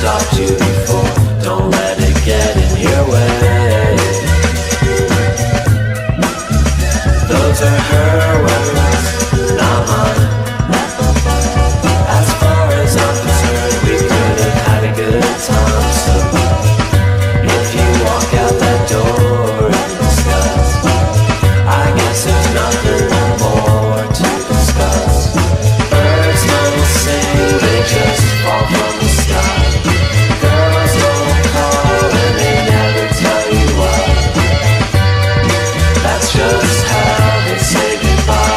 stopped you before. Don't let it get in your way. Those are her words, not mine. As far as I'm concerned, we could have had a good time. So if you walk out that door in disgust, I guess there's nothing more to discuss. Birds don't sing, they just fall from the sky. Girls don't call and they never tell you why. That's just how they say goodbye.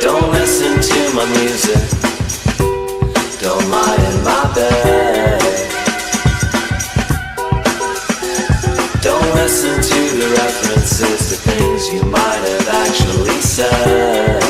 Don't listen to my music, don't lie in my bed. Don't listen to the references to things you might have actually said.